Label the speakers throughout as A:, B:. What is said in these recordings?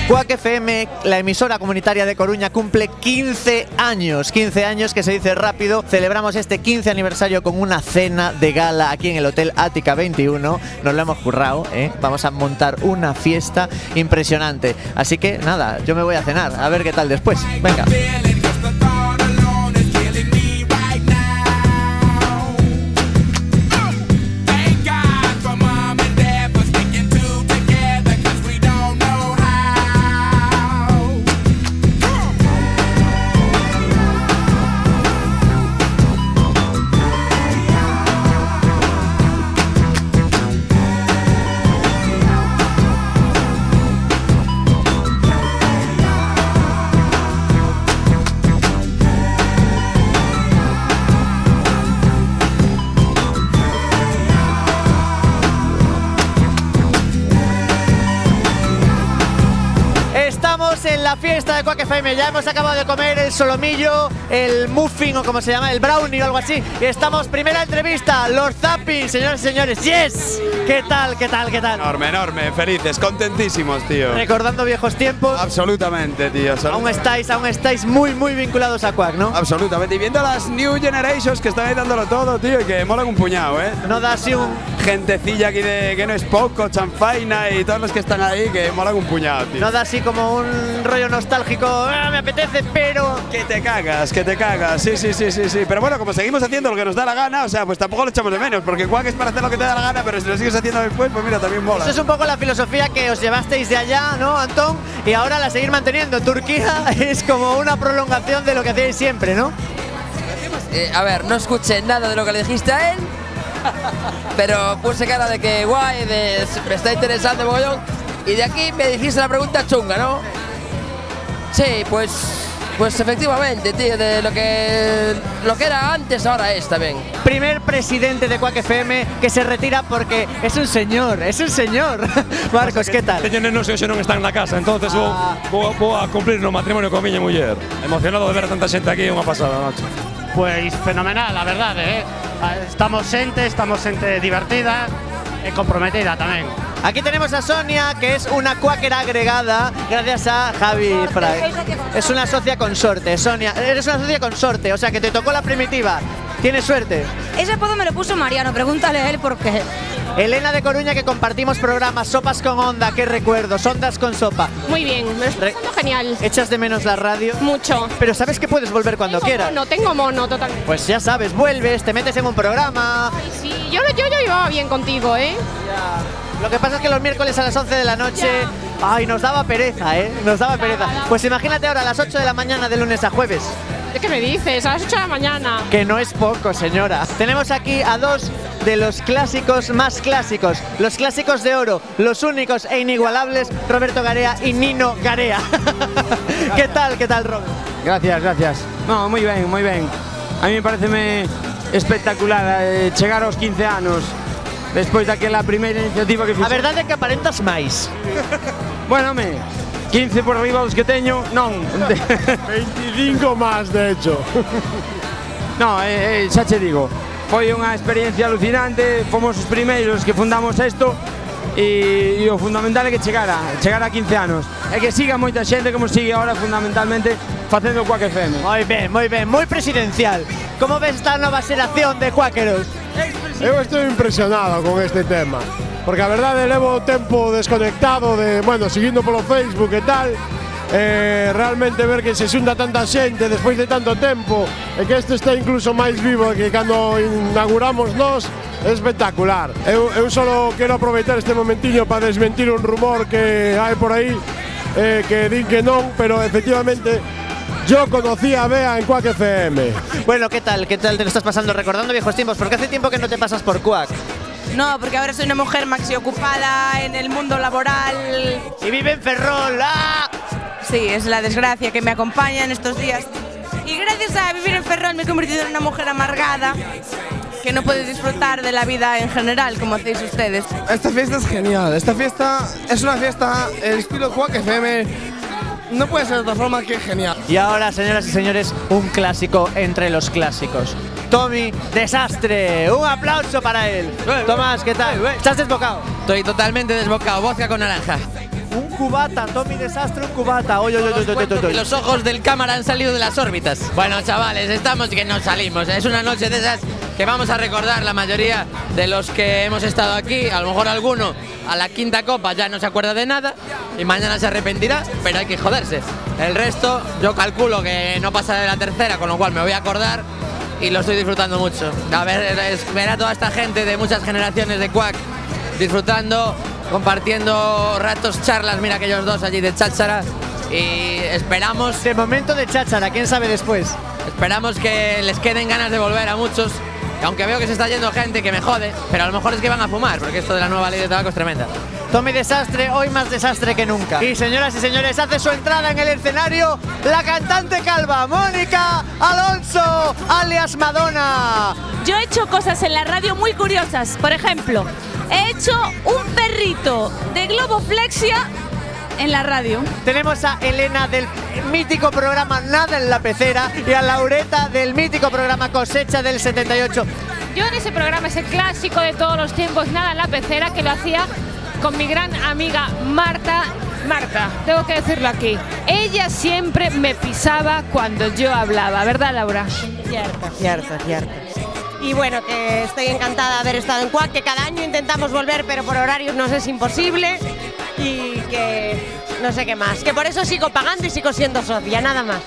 A: Quack FM, la emisora comunitaria de Coruña, cumple 15 años. 15 años que se dice rápido. Celebramos este 15 aniversario con una cena de gala aquí en el Hotel Ática 21. Nos lo hemos currado, ¿eh? Vamos a montar una fiesta impresionante. Así que nada, yo me voy a cenar. A ver qué tal después. Venga. En la fiesta de Quack FM ya hemos acabado de comer el solomillo, el muffin o como se llama, el brownie o algo así. Y estamos, primera entrevista, Lord Zapping, señoras y señores. ¡Yes! ¿Qué tal, qué tal, qué tal?
B: Enorme, enorme, felices, contentísimos, tío.
A: Recordando viejos tiempos.
B: Absolutamente, tío.
A: Aún estáis muy vinculados a Quack, ¿no?
B: Absolutamente. Y viendo a las New Generations que están ahí dándolo todo, tío, y que molan un puñado, ¿eh?
A: No da así un...
B: Gentecilla aquí de que no es poco, chanfaina y todos los que están ahí que molan un puñado, tío.
A: No da así como un rollo nostálgico, me apetece, pero...
B: Que te cagas, sí. Pero bueno, como seguimos haciendo lo que nos da la gana, o sea, pues tampoco lo echamos de menos, porque Quack es para hacer lo que te da la gana, pero si lo sigues haciendo después, pues mira, también mola.
A: Eso es un poco la filosofía que os llevasteis de allá, ¿no, Antón? Y ahora la seguir manteniendo. Turquía es como una prolongación de lo que hacíais siempre, ¿no?
C: A ver, no escuché nada de lo que le dijiste a él, pero puse cara de que guay, me está interesando mogollón. Y de aquí me dijiste la pregunta chunga, ¿no? Sí, pues efectivamente, tío, de lo que era antes, ahora es también.
A: Primer presidente de Quack FM que se retira porque es un señor. Marcos, ¿qué tal?
D: Teño nenos que non están na casa, entonces vou a cumplir no matrimonio con miña muller. Emocionado de ver a tanta xente aquí, unha pasada, macho.
E: Pues fenomenal, la verdade, Estamos xente divertida e comprometida tamén.
A: Aquí tenemos a Sonia, que es una quacker agregada gracias a Javi Frag. Es una socia consorte. Sonia, eres una socia consorte, o sea que te tocó la primitiva. ¿Tienes suerte?
F: Ese apodo me lo puso Mariano, pregúntale a él por qué.
A: Elena de Coruña, que compartimos programas, Sopas con Onda, qué recuerdos, Ondas con Sopa.
G: Muy bien, me lo estoy pasando genial.
A: ¿Echas de menos la radio?
G: Mucho.
A: Pero sabes que puedes volver cuando quieras.
G: No tengo mono, totalmente.
A: Pues ya sabes, vuelves, te metes en un programa.
G: Ay, sí, yo llevaba bien contigo,
A: Ya. Lo que pasa es que los miércoles a las 11 de la noche, ay, nos daba pereza, Nos daba pereza. Pues imagínate ahora a las 8 de la mañana de lunes a jueves.
G: ¿Qué me dices? A las 8 de la mañana.
A: Que no es poco, señora. Tenemos aquí a dos de los clásicos más clásicos, los clásicos de oro, los únicos e inigualables, Roberto Garea y Nino Garea. ¿Qué tal, Robert?
H: Gracias. No, moi ben. A mí me parece espectacular chegar aos 15 anos despois daquela primeira iniciativa que fixe.
A: A verdade é que aparentas máis.
H: Bueno, 15 por arriba dos que teño, non.
I: 25 más, de hecho.
H: No, xa che digo, foi unha experiencia alucinante, fomos os primeiros que fundamos isto e o fundamental é que chegar a 15 anos e que siga moita xente como sigue ahora fundamentalmente facendo Quack FM.
A: Moi ben, moi presidencial. Como ves esta nova xeración de quackeros?
I: Eu estou impresionado con este tema, porque a verdade levo tempo desconectado seguindo polo Facebook e tal. Realmente ver que se xunta tanta xente despois de tanto tempo e que isto está incluso máis vivo que cando inauguramos nós é espectacular. Eu só quero aproveitar este momentiño para desmentir un rumor que hai por aí que din que non, pero efectivamente yo conocí a Bea en Quack FM.
A: Bueno, ¿qué tal te lo estás pasando recordando viejos tiempos? Porque hace tiempo que no te pasas por Quack.
J: No, porque ahora soy una mujer maxi ocupada en el mundo laboral.
A: Y vive en Ferrol. ¡Ah!
J: Sí, es la desgracia que me acompaña en estos días. Y gracias a vivir en Ferrol me he convertido en una mujer amargada que no puede disfrutar de la vida en general, como hacéis ustedes.
K: Esta fiesta es genial. Esta fiesta es una fiesta, el estilo Quack FM. no puede ser de otra forma que genial.
A: Y ahora, señoras y señores, un clásico entre los clásicos. Tommy Desastre, un aplauso para él. Tomás, ¿qué tal? ¿Estás desbocado?
C: Estoy totalmente desbocado, vodka con naranja.
A: Un cubata, Tommy Desastre, un cubata. Oye, oye, oye, oye, oye.
C: Los ojos del cámara han salido de las órbitas. Bueno, chavales, estamos que no salimos. Es una noche de esas que vamos a recordar la mayoría de los que hemos estado aquí. A lo mejor alguno a la quinta copa ya no se acuerda de nada y mañana se arrepentirá, pero hay que joderse. El resto, yo calculo que no pasaré de la tercera, con lo cual me voy a acordar y lo estoy disfrutando mucho. A ver a toda esta gente de muchas generaciones de Quack disfrutando, compartiendo ratos, charlas, mira aquellos dos allí de cháchara, y esperamos…
A: De momento de cháchara, quién sabe después.
C: Esperamos que les queden ganas de volver a muchos, aunque veo que se está yendo gente que me jode, pero a lo mejor es que van a fumar, porque esto de la nueva ley de tabaco es tremenda.
A: Tommy Desastre, hoy más desastre que nunca. Y señoras y señores, hace su entrada en el escenario la cantante calva, Mónica Alonso, alias Madonna.
L: Yo he hecho cosas en la radio muy curiosas. Por ejemplo, he hecho un perrito de globoflexia en la radio.
A: Tenemos a Elena del mítico programa Nada en la Pecera y a Laureta del mítico programa Cosecha del 78.
G: Yo en ese programa, ese clásico de todos los tiempos, Nada en la Pecera, que lo hacía con mi gran amiga Marta, tengo que decirlo aquí. Ella siempre me pisaba cuando yo hablaba, ¿verdad, Laura?
M: Cierto. Y bueno, que estoy encantada de haber estado en Quack, que cada año intentamos volver, pero por horarios nos es imposible. Y que no sé qué más. Que por eso sigo pagando y sigo siendo socia, nada más.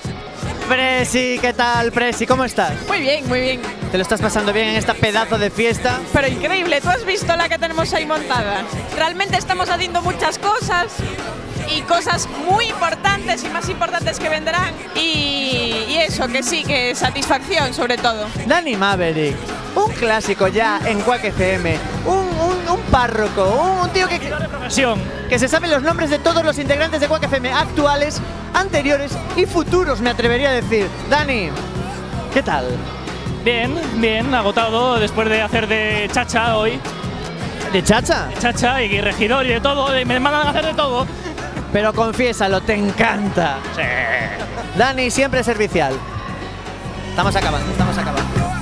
A: Presi, ¿qué tal, Presi? ¿Cómo estás?
N: Muy bien, muy bien.
A: ¿Te lo estás pasando bien en esta pedazo de fiesta?
N: Pero increíble, ¿tú has visto la que tenemos ahí montada? Realmente estamos haciendo muchas cosas y cosas muy importantes y más importantes que vendrán. Y eso, que sí, que satisfacción sobre todo.
A: Dani Maverick, un clásico ya en Quack FM, un párroco, un tío que se sabe los nombres de todos los integrantes de Quack FM, actuales, anteriores y futuros, me atrevería a decir. Dani, ¿qué tal?
O: Bien, agotado después de hacer de chacha hoy.
A: ¿De chacha?
O: De chacha y regidor y de todo, me mandan a hacer de todo.
A: Pero confiésalo, te encanta.
O: Sí.
A: Dani, siempre servicial. Estamos acabando.